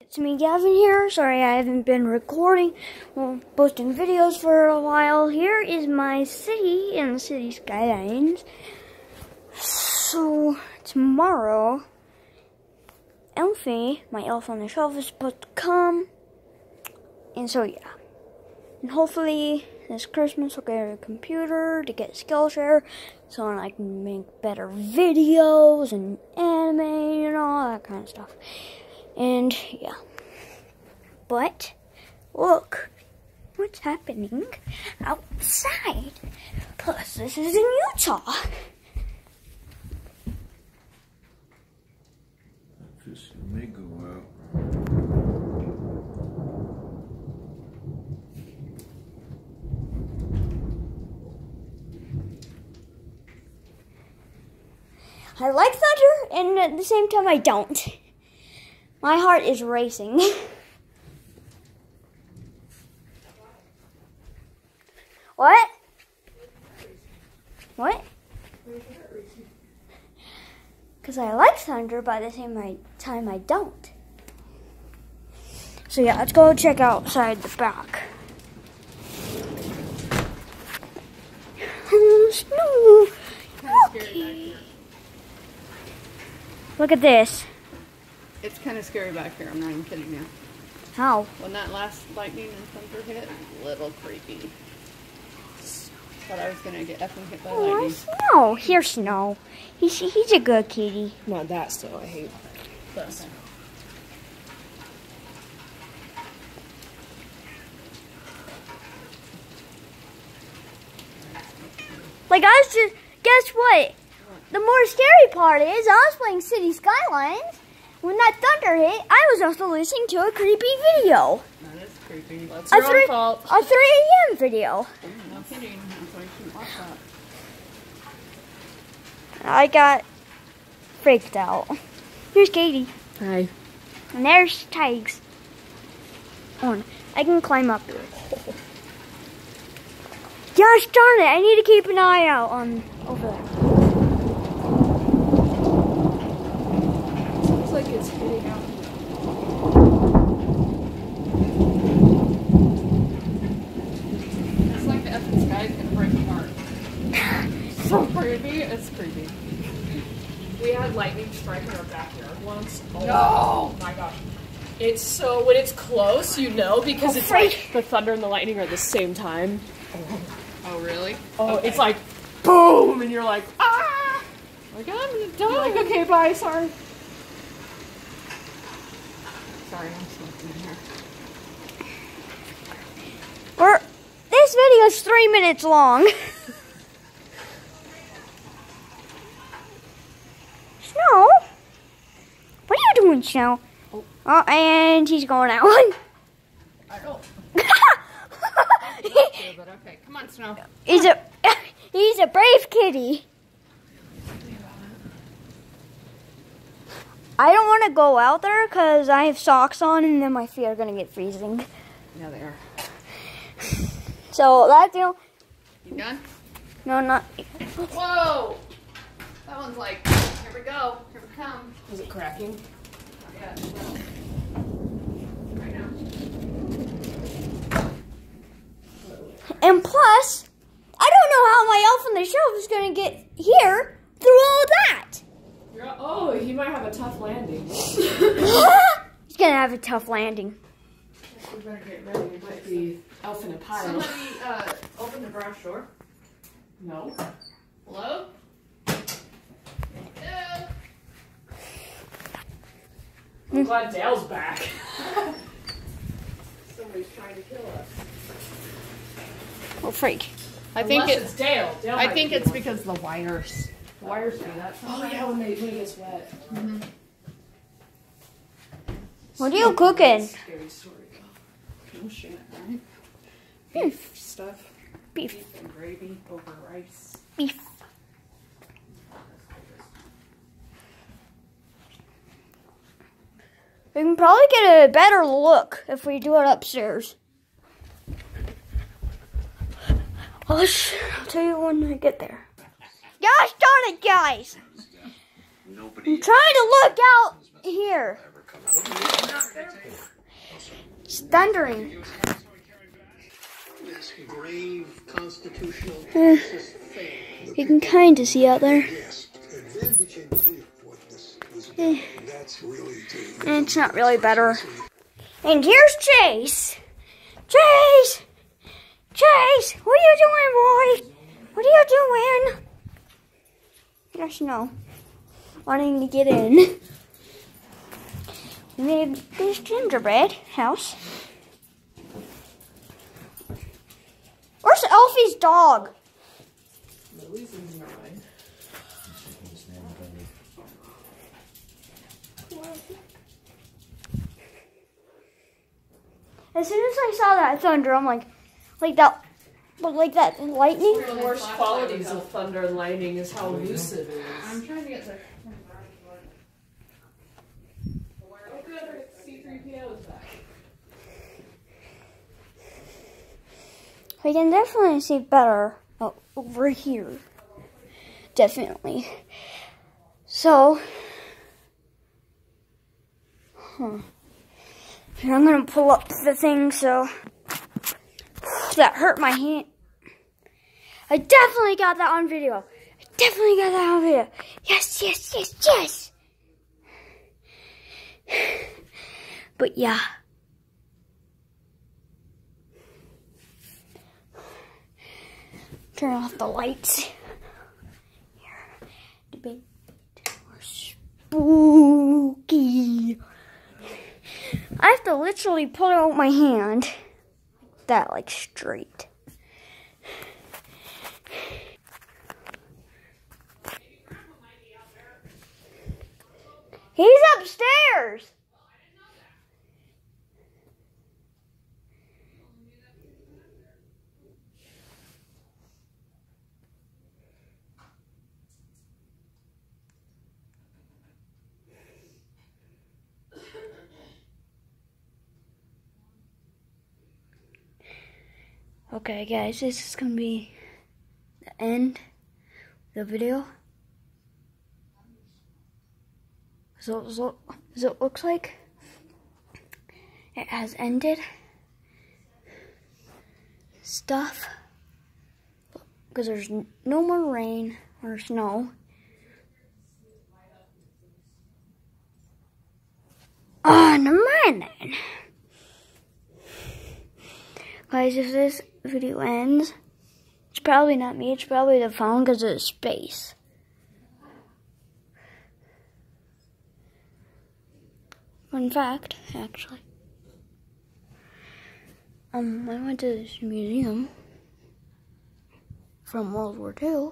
It's me, Gavin here. Sorry I haven't been recording, posting videos for a while. Here is my city and the city skylines. So, tomorrow, Elfie, my elf on the shelf, is supposed to come. And so, yeah. And hopefully, this Christmas, I'll get a computer to get Skillshare so I can make better videos and anime and all that kind of stuff. And, yeah. But, look what's happening outside. Plus, this is in Utah. Fish may go out. I like thunder, and at the same time, I don't. My heart is racing. What? What? Because I like thunder, but at the same time, I don't. So yeah, let's go check outside the back. Snow. Okay. Look at this. It's kind of scary back here, I'm not even kidding you. How? When that last lightning and thunder hit, a little creepy. Thought I was going to get effing hit by lightning. Snow. Here's Snow. He's a good kitty. Not that Snow, I hate this. Okay. Like, guess what? The more scary part is, I was playing City Skylines. When that thunder hit, I was also listening to a creepy video. That is creepy. That's your own fault. A 3 a.m. video. No kidding. That's why you shouldn't watch that. I got freaked out. Here's Katie. Hi. And there's Tiggs. Oh, I can climb up here. Gosh darn it, I need to keep an eye out on over there. Looks like it's hitting out. It's like the effing sky's going to break apart. So creepy. It's creepy. We had lightning strike in our backyard once. Oh No! my gosh. It's so, when it's close, you know, because it's like the thunder and the lightning are at the same time. Oh, really? Oh, Okay. it's like, boom, and you're like, ah! Like, I'm going to You're die. like, okay, bye, sorry. Sorry, I'm smoking here. This video is 3 minutes long. Snow? What are you doing, Snow? Oh, and he's going out. I don't. But okay, come on, Snow. He's a brave kitty. I don't want to go out there because I have socks on and then my feet are going to get freezing. Yeah, they are. So that's, you know. You done? No, not. Whoa! That one's like, here we go. Here we come. Is it cracking? Yeah, it will. Right now. And plus, I don't know how my elf on the shelf is going to get here through all that. Oh, he might have a tough landing. He's going to have a tough landing. We better get ready. It might be elf in a pile. Somebody open the garage door. No. Hello? Yeah. I'm glad Dale's back. Somebody's trying to kill us. Oh, freak. I think Unless it's Dale. Dale I might think be it's one. because the wires. The wires do that. Oh yeah, when it gets wet. Mm-hmm. What are you cooking? Scary story. Oh shit, right? Beef stuff. Beef. And gravy over rice. Beef. We can probably get a better look if we do it upstairs. I'll tell you when I get there. Gosh darn it, guys! I'm trying to look out here. It's thundering. This grave constitutional crisis failed. You can kind of see out there. Yes, and then became clear what this was about. That's really And it's not really better. And here's Chase. Chase! Chase! What are you doing, boy? What are you doing? There's no wanting to get in. We made this gingerbread house. Where's Elfie's dog? As soon as I saw that thunder, I'm like that lightning. One of the worst qualities of thunder and lightning is how loose it is. I'm trying to get the. We can definitely see better over here. Definitely. So, here, I'm gonna pull up the thing so that hurt my hand. I definitely got that on video. Yes, yes, yes, yes. But yeah. Turn off the lights. Here. To be more spooky. I have to literally pull out my hand like that, like straight. He's upstairs. Okay, guys, this is gonna be the end of the video. So it looks like it has ended. Stuff, because there's no more rain or snow. Oh, never mind then. Guys, if this video ends, it's probably not me, it's probably the phone because of space. Fun fact, actually. I went to this museum from World War II,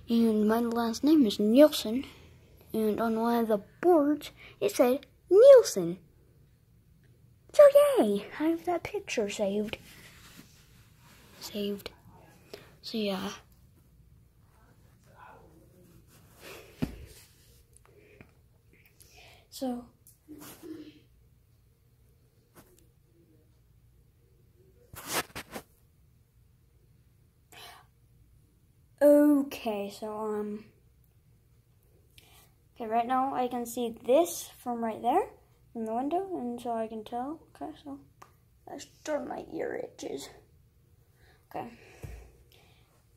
and my last name is Nielsen, and on one of the boards, it said Nielsen. So yay, I have that picture saved. So yeah. So okay, so okay, right now I can see this from right there from the window, and so I can tell. Okay, so that's still my ear itches. Okay.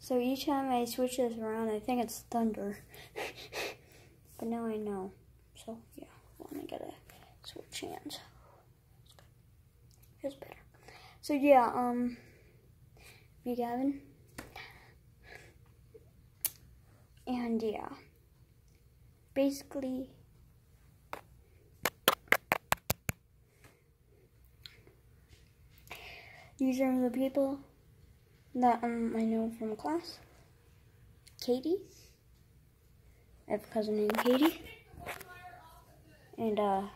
So each time I switch this around, I think it's thunder. But now I know. So yeah, when I gotta switch hands. Here's better. So yeah, me Gavin. And yeah. Basically these are the people that I know from class. Katie. I have a cousin named Katie. And God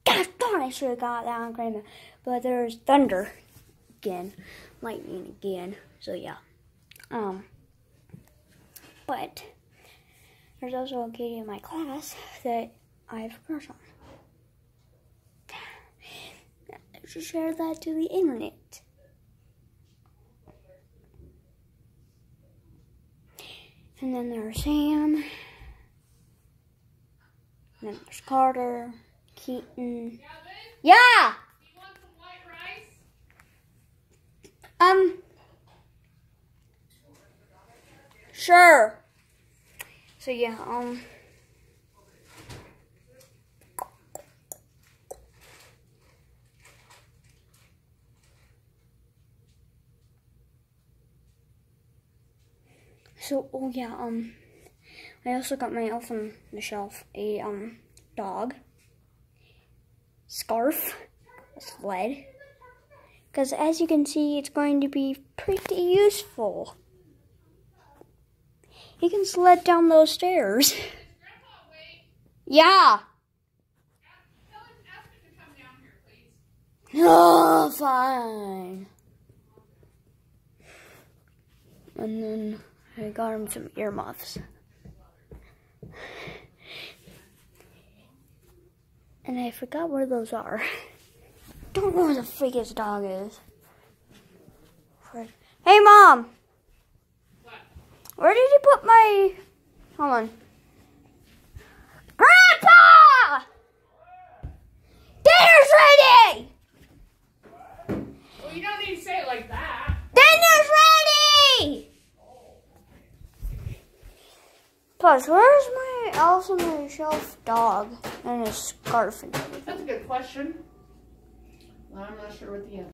darn, I should have got that on camera. But there's thunder again, lightning again. So yeah. But there's also a Katie in my class that I have a crush on. I should share that to the internet. And then there's Sam. And then there's Carter, Keaton. Yeah! Sure. So yeah, So, oh yeah, I also got myself on the shelf a, dog, scarf, a sled, because as you can see, it's going to be pretty useful. He can sled down those stairs. Yeah. Oh, fine. And then I got him some earmuffs. And I forgot where those are. Don't know where the freak his dog is. Hey, Mom! What? Where did you put my... Hold on. Grandpa! Dinner's ready! Well, you don't need to say it like that. Dinner's ready! Plus, where's my else on my shelf dog and his scarf and everything? That's a good question. I'm not sure what the answer